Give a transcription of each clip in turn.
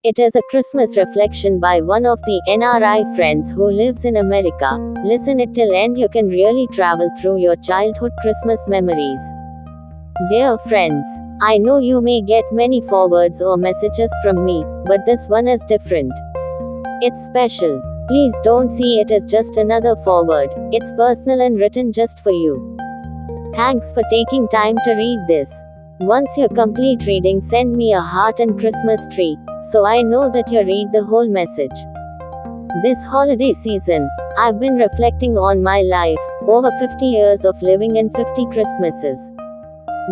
It is a Christmas reflection by one of the NRI friends who lives in America. Listen it till end, you can really travel through your childhood Christmas memories. Dear friends, I know you may get many forwards or messages from me, but this one is different. It's special. Please don't see it as just another forward. It's personal and written just for you. Thanks for taking time to read this. Once you complete reading, send me a heart and Christmas tree, so I know that you read the whole message. This holiday season, I've been reflecting on my life, over 50 years of living and 50 Christmases.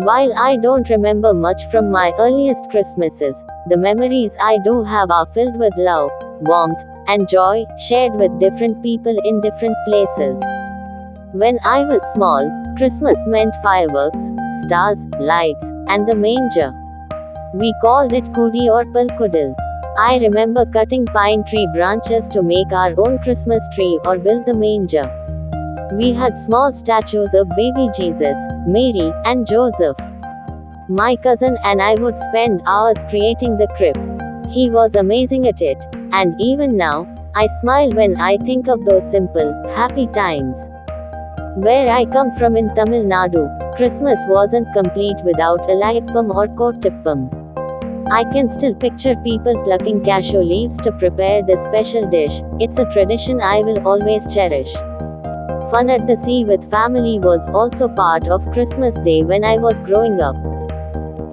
While I don't remember much from my earliest Christmases, the memories I do have are filled with love, warmth, and joy, shared with different people in different places. When I was small, Christmas meant fireworks, stars, lights, and the manger. We called it Kudi or Palkudal. I remember cutting pine tree branches to make our own Christmas tree or build the manger. We had small statues of baby Jesus, Mary, and Joseph. My cousin and I would spend hours creating the crib. He was amazing at it, and even now, I smile when I think of those simple, happy times. Where I come from in Tamil Nadu, Christmas wasn't complete without Alayappam or Kottappam. I can still picture people plucking cashew leaves to prepare this special dish. It's a tradition I will always cherish. Fun at the sea with family was also part of Christmas Day when I was growing up.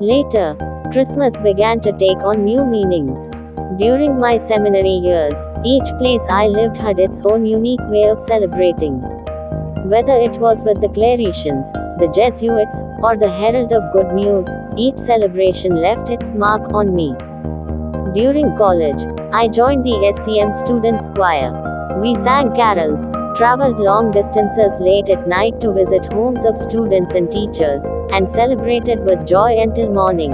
Later, Christmas began to take on new meanings. During my seminary years, each place I lived had its own unique way of celebrating. Whether it was with the Claretians, the Jesuits, or the Herald of Good News, each celebration left its mark on me. During college, I joined the SCM Students Choir. We sang carols, traveled long distances late at night to visit homes of students and teachers, and celebrated with joy until morning.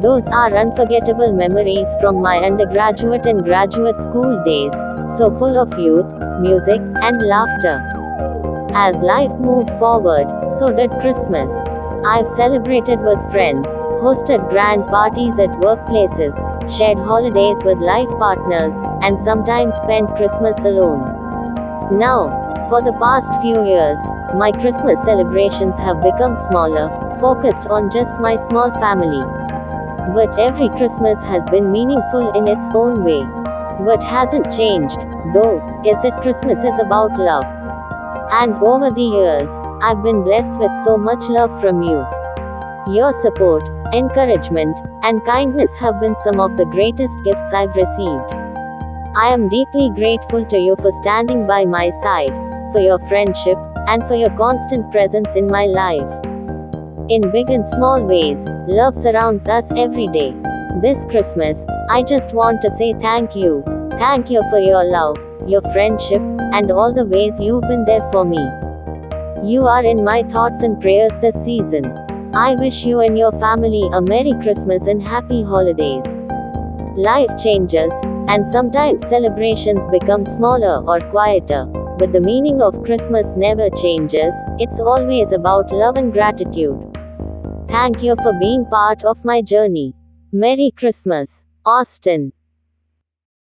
Those are unforgettable memories from my undergraduate and graduate school days, so full of youth, music, and laughter. As life moved forward, so did Christmas. I've celebrated with friends, hosted grand parties at workplaces, shared holidays with life partners, and sometimes spent Christmas alone. Now, for the past few years, my Christmas celebrations have become smaller, focused on just my small family. But every Christmas has been meaningful in its own way. What hasn't changed, though, is that Christmas is about love. And over the years, I've been blessed with so much love from you. Your support, encouragement, and kindness have been some of the greatest gifts I've received. I am deeply grateful to you for standing by my side, for your friendship, and for your constant presence in my life. In big and small ways, love surrounds us every day. This Christmas, I just want to say thank you. Thank you for your love, your friendship, and all the ways you've been there for me. You are in my thoughts and prayers this season. I wish you and your family a Merry Christmas and Happy Holidays. Life changes, and sometimes celebrations become smaller or quieter, but the meaning of Christmas never changes. It's always about love and gratitude. Thank you for being part of my journey. Merry Christmas, Austin.